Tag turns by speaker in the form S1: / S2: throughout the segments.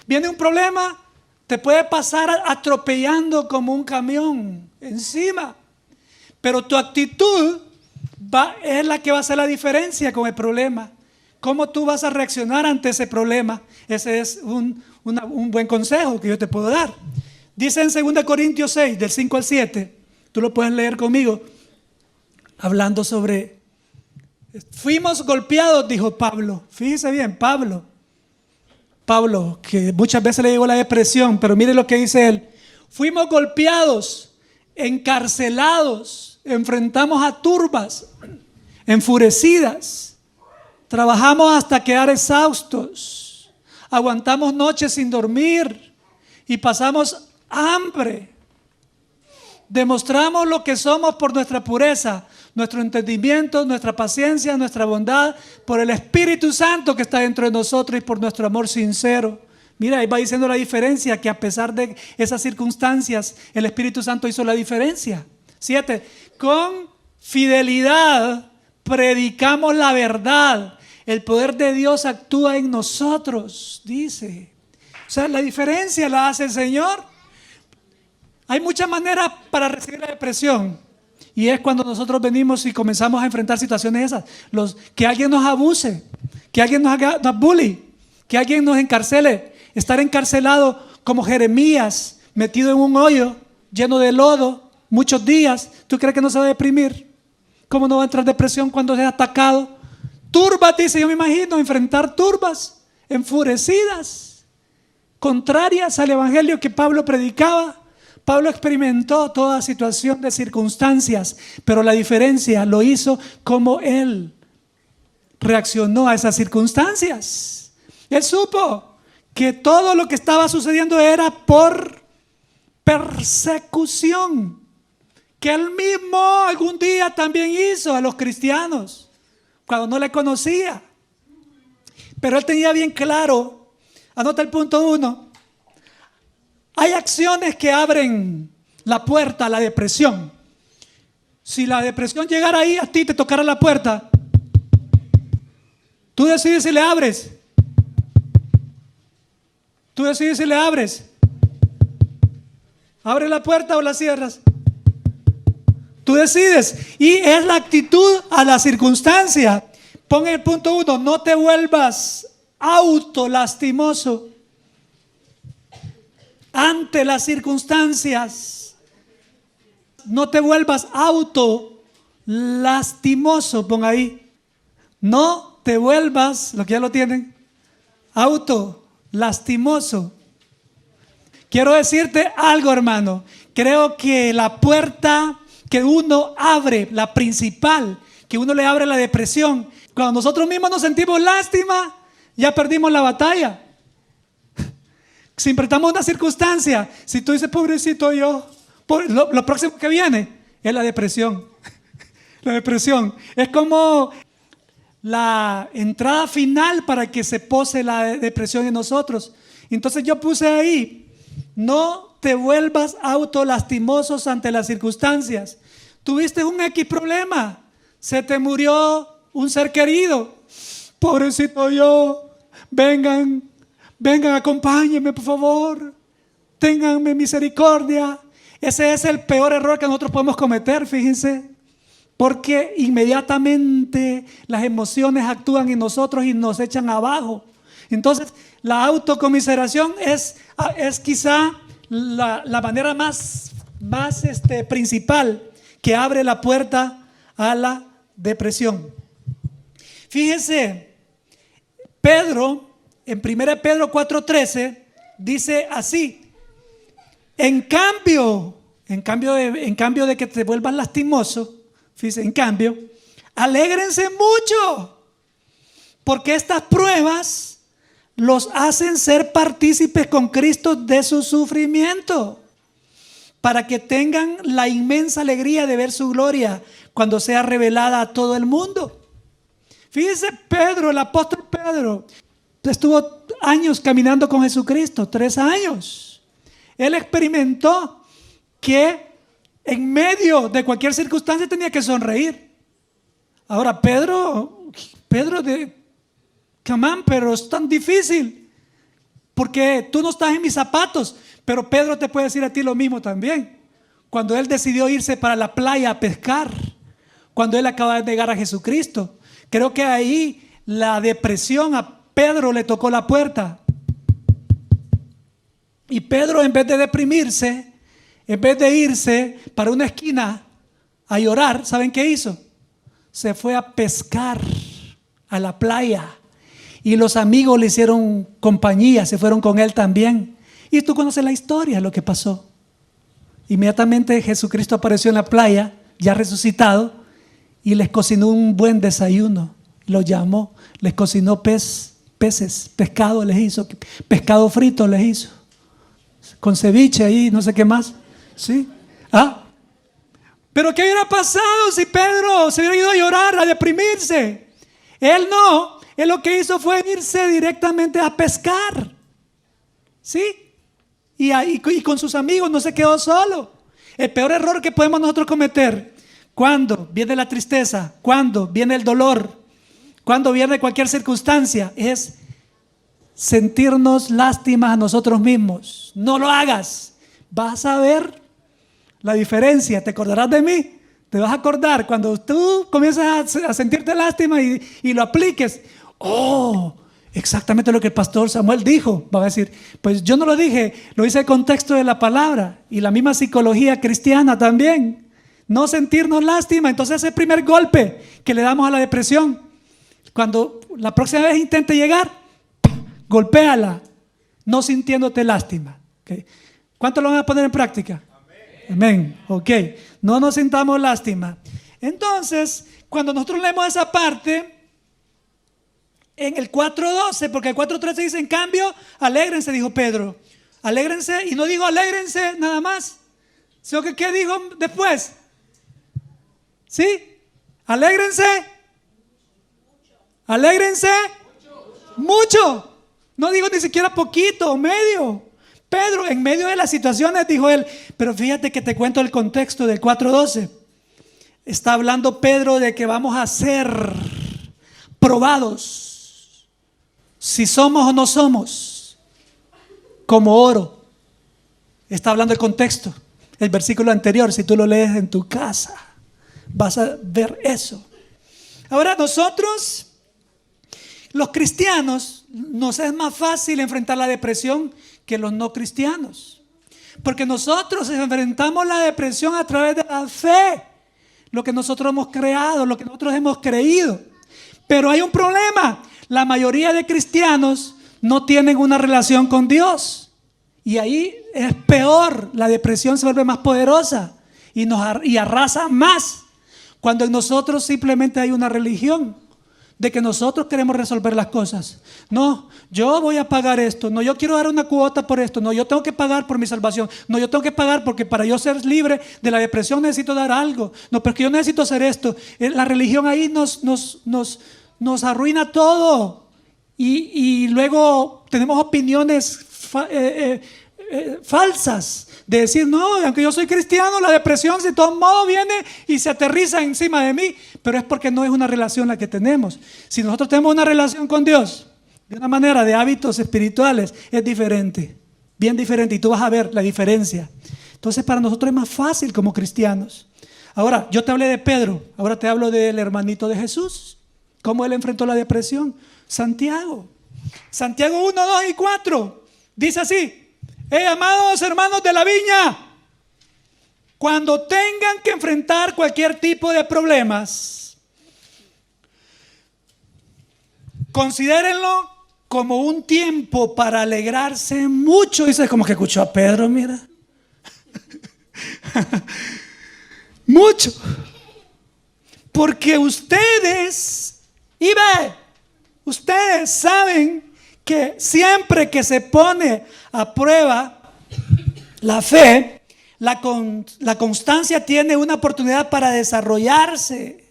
S1: Viene un problema, te puede pasar atropellando como un camión encima. Pero tu actitud es la que va a hacer la diferencia con el problema. ¿Cómo tú vas a reaccionar ante ese problema? Ese es un buen consejo que yo te puedo dar. Dice en 2 Corintios 6, del 5 al 7, tú lo puedes leer conmigo, hablando sobre, fuimos golpeados, dijo Pablo. Fíjese bien, Pablo, que muchas veces le llegó la depresión, pero mire lo que dice él. Fuimos golpeados, encarcelados, enfrentamos a turbas, enfurecidas, trabajamos hasta quedar exhaustos, aguantamos noches sin dormir y pasamos hambre. Demostramos lo que somos por nuestra pureza, nuestro entendimiento, nuestra paciencia, nuestra bondad, por el Espíritu Santo que está dentro de nosotros y por nuestro amor sincero. Mira, ahí va diciendo la diferencia, que a pesar de esas circunstancias, el Espíritu Santo hizo la diferencia. 7. Con fidelidad predicamos la verdad. El poder de Dios actúa en nosotros, dice. O sea, la diferencia la hace el Señor. Hay muchas maneras para recibir la depresión. Y es cuando nosotros venimos y comenzamos a enfrentar situaciones esas. Que alguien nos abuse, que alguien nos bully, que alguien nos encarcele. Estar encarcelado como Jeremías, metido en un hoyo lleno de lodo muchos días. ¿Tú crees que no se va a deprimir? ¿Cómo no va a entrar depresión cuando es atacado? Turbas, dice, yo me imagino enfrentar turbas enfurecidas, contrarias al evangelio que Pablo predicaba. Pablo experimentó toda situación de circunstancias, pero la diferencia lo hizo como él reaccionó a esas circunstancias. Él supo que todo lo que estaba sucediendo era por persecución, que él mismo algún día también hizo a los cristianos cuando no le conocía. Pero él tenía bien claro, anota el punto 1. Hay acciones que abren la puerta a la depresión. Si la depresión llegara ahí, a ti te tocara la puerta, tú decides si le abres. Tú decides si le abres. ¿Abres la puerta o la cierras? Tú decides. Y es la actitud a la circunstancia. Pon el punto 1. No te vuelvas autolastimoso ante las circunstancias. No te vuelvas autolastimoso. Pon ahí. No te vuelvas, lo que ya lo tienen, autolastimoso. Quiero decirte algo, hermano. Creo que la puerta que uno abre, la principal, que uno le abre a la depresión, cuando nosotros mismos nos sentimos lástima, ya perdimos la batalla. Si enfrentamos una circunstancia, si tú dices, pobrecito yo, lo próximo que viene es la depresión. La depresión es como la entrada final para que se pose la depresión en nosotros. Entonces yo puse ahí, no te vuelvas autolastimosos ante las circunstancias. Tuviste un X problema, se te murió un ser querido, pobrecito yo, vengan, acompáñenme por favor, ténganme misericordia. Ese es el peor error que nosotros podemos cometer, fíjense, porque inmediatamente las emociones actúan en nosotros y nos echan abajo. Entonces la autocomiseración es quizá la manera más principal que abre la puerta a la depresión. Fíjense, Pedro en 1 Pedro 4:13 dice así: en cambio de que te vuelvas lastimoso, fíjense, en cambio, alégrense mucho, porque estas pruebas los hacen ser partícipes con Cristo de su sufrimiento, para que tengan la inmensa alegría de ver su gloria cuando sea revelada a todo el mundo. Fíjense, Pedro, el apóstol Pedro, estuvo años caminando con Jesucristo, 3 años. Él experimentó que en medio de cualquier circunstancia tenía que sonreír. Ahora Pedro, come on, pero es tan difícil. porque tú no estás en mis zapatos. Pero Pedro te puede decir a ti lo mismo también. Cuando él decidió irse para la playa a pescar, cuando él acaba de negar a Jesucristo, creo que ahí la depresión a Pedro le tocó la puerta. Y Pedro, en vez de deprimirse, en vez de irse para una esquina a llorar, ¿saben qué hizo? Se fue a pescar a la playa. Y los amigos le hicieron compañía, se fueron con él también. Y tú conoces la historia, lo que pasó. Inmediatamente Jesucristo apareció en la playa, ya resucitado, y les cocinó un buen desayuno. Los llamó, les cocinó peces, pescado les hizo, pescado frito les hizo, con ceviche ahí, no sé qué más. ¿Sí? Pero ¿qué hubiera pasado si Pedro se hubiera ido a llorar, a deprimirse? Él no, él lo que hizo fue irse directamente a pescar. ¿Sí? Y con sus amigos, no se quedó solo. El peor error que podemos nosotros cometer, cuando viene la tristeza, cuando viene el dolor, cuando viene cualquier circunstancia, es sentirnos lástimas a nosotros mismos. No lo hagas. Vas a ver la diferencia. Te acordarás de mí. Te vas a acordar cuando tú comienzas a sentirte lástima y lo apliques. Oh, exactamente lo que el pastor Samuel dijo. Va a decir, pues yo no lo dije, lo hice en el contexto de la palabra y la misma psicología cristiana también. No sentirnos lástima. Entonces ese primer golpe que le damos a la depresión, cuando la próxima vez intente llegar, golpéala, no sintiéndote lástima. ¿Okay? ¿Cuánto lo van a poner en práctica? Amén. Ok, no nos sintamos lástima. Entonces, cuando nosotros leemos esa parte en el 4:12, porque el 4:13 dice, en cambio, alégrense, dijo Pedro. Alégrense, y no digo alégrense nada más, sino que ¿qué dijo después? ¿Sí? Alégrense. Alégrense mucho. No digo ni siquiera poquito o medio. Pedro, en medio de las situaciones, dijo él, pero fíjate que te cuento el contexto del 4:12. Está hablando Pedro de que vamos a ser probados, si somos o no somos, como oro. Está hablando el contexto. El versículo anterior, si tú lo lees en tu casa, vas a ver eso. Ahora nosotros, los cristianos, nos es más fácil enfrentar la depresión que los no cristianos, porque nosotros enfrentamos la depresión a través de la fe, lo que nosotros hemos creado, lo que nosotros hemos creído. Pero hay un problema: la mayoría de cristianos no tienen una relación con Dios, y ahí es peor. La depresión se vuelve más poderosa y arrasa más cuando en nosotros simplemente hay una religión de que nosotros queremos resolver las cosas. No, yo voy a pagar esto. No, yo quiero dar una cuota por esto. No, yo tengo que pagar por mi salvación. No, yo tengo que pagar porque para yo ser libre de la depresión necesito dar algo. No, porque yo necesito hacer esto. La religión ahí nos arruina todo. Y luego tenemos opiniones falsas de decir, no, aunque yo soy cristiano, la depresión de todos modos viene y se aterriza encima de mí. Pero es porque no es una relación la que tenemos. Si nosotros tenemos una relación con Dios de una manera de hábitos espirituales, es diferente, bien diferente, y tú vas a ver la diferencia. Entonces para nosotros es más fácil como cristianos. Ahora, yo te hablé de Pedro, ahora te hablo del hermanito de Jesús, cómo él enfrentó la depresión. Santiago 1, 2 y 4 dice así: amados hermanos de la viña, cuando tengan que enfrentar cualquier tipo de problemas, considérenlo como un tiempo para alegrarse mucho. Dice, como que escuchó a Pedro, mira. Mucho. Porque ustedes saben que siempre que se pone a prueba la fe, la constancia tiene una oportunidad para desarrollarse.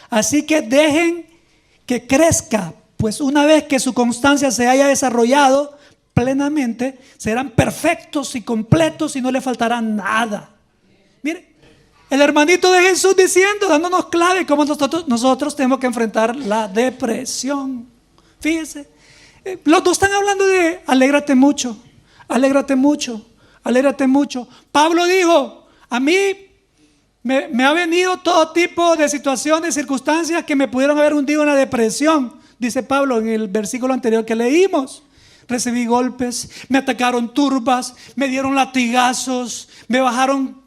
S1: Así que dejen que crezca, pues una vez que su constancia se haya desarrollado plenamente, serán perfectos y completos y no le faltará nada. Mire, el hermanito de Jesús diciendo, dándonos clave cómo nosotros tenemos que enfrentar la depresión. Fíjense, los dos están hablando de alégrate mucho, alégrate mucho, alégrate mucho. Pablo dijo, a mí me ha venido todo tipo de situaciones, circunstancias que me pudieron haber hundido en la depresión, dice Pablo en el versículo anterior que leímos. Recibí golpes, me atacaron turbas, me dieron latigazos, me bajaron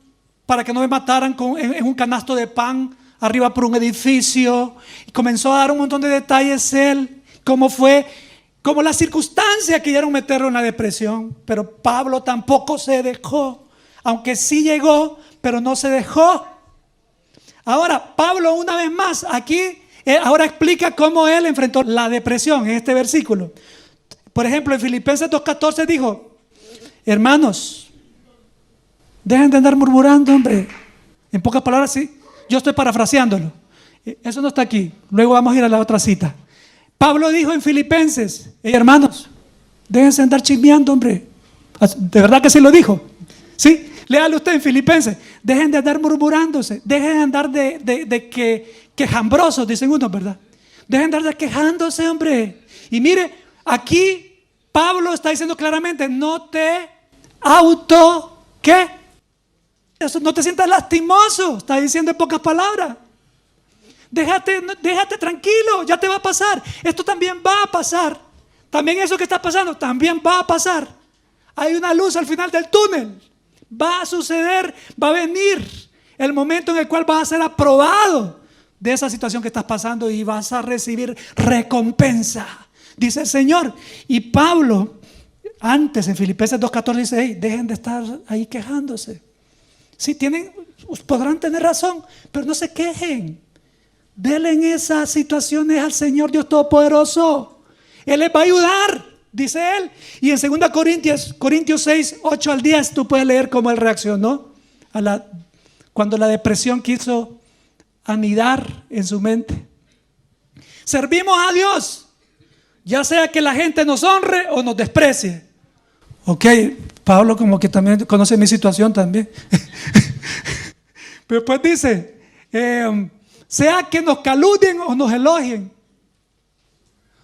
S1: para que no me mataran en un canasto de pan arriba por un edificio. Y comenzó a dar un montón de detalles él, cómo fue, como las circunstancias que quisieron meterlo en la depresión. Pero Pablo tampoco se dejó, aunque sí llegó, pero no se dejó. Ahora, Pablo una vez más aquí, ahora explica cómo él enfrentó la depresión en este versículo. Por ejemplo, en Filipenses 2:14 dijo, hermanos, dejen de andar murmurando, hombre. En pocas palabras, sí, yo estoy parafraseándolo. Eso no está aquí. Luego vamos a ir a la otra cita. Pablo dijo en Filipenses, hermanos, déjense de andar chismeando, hombre. De verdad que sí lo dijo. Sí, léalo usted en Filipenses. Dejen de andar murmurándose. Dejen de andar quejambrosos, dicen unos, ¿verdad? Dejen de andar quejándose, hombre. Y mire, aquí Pablo está diciendo claramente, no te ¿qué? Eso, no te sientas lastimoso, está diciendo en pocas palabras. Déjate tranquilo, ya te va a pasar. Esto también va a pasar. También eso que está pasando, también va a pasar. Hay una luz al final del túnel. Va a suceder, va a venir el momento en el cual vas a ser aprobado de esa situación que estás pasando y vas a recibir recompensa, dice el Señor. Y Pablo, antes en Filipenses 2:14 dice, hey, dejen de estar ahí quejándose. Sí, podrán tener razón, pero no se quejen. Denle en esas situaciones al Señor Dios Todopoderoso. Él les va a ayudar, dice él. Y en 2 Corintios 6, 8 al 10, tú puedes leer cómo él reaccionó cuando la depresión quiso anidar en su mente. Servimos a Dios, ya sea que la gente nos honre o nos desprecie. Ok, Pablo como que también conoce mi situación también. Pero pues dice, sea que nos calumnien o nos elogien,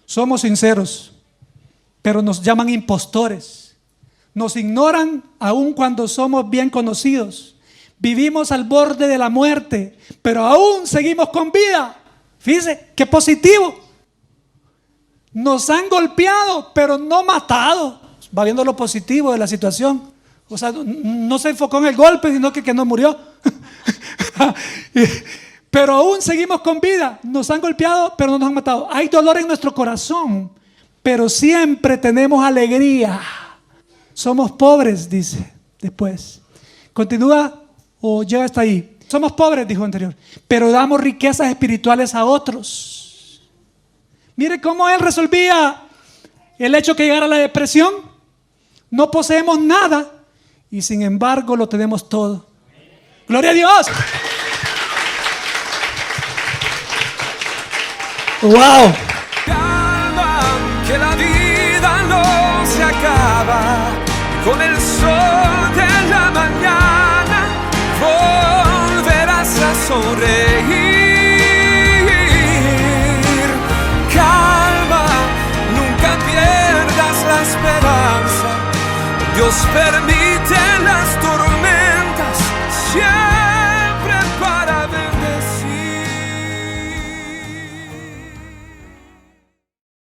S1: somos sinceros, pero nos llaman impostores. Nos ignoran aun cuando somos bien conocidos. Vivimos al borde de la muerte, pero aún seguimos con vida. Fíjese, qué positivo. Nos han golpeado, pero no matado. Va viendo lo positivo de la situación. O sea, no se enfocó en el golpe, sino que no murió. Pero aún seguimos con vida. Nos han golpeado, pero no nos han matado. Hay dolor en nuestro corazón, pero siempre tenemos alegría. Somos pobres, dice después. Continúa o llega hasta ahí. Somos pobres, dijo anterior, pero damos riquezas espirituales a otros. Mire cómo él resolvía el hecho que llegara la depresión. No poseemos nada y sin embargo lo tenemos todo. ¡Gloria a Dios! ¡Wow!
S2: Calma, que la vida no se acaba. Con el sol de la mañana volverás a sonreír. Calma, nunca pierdas la esperanza. Dios permite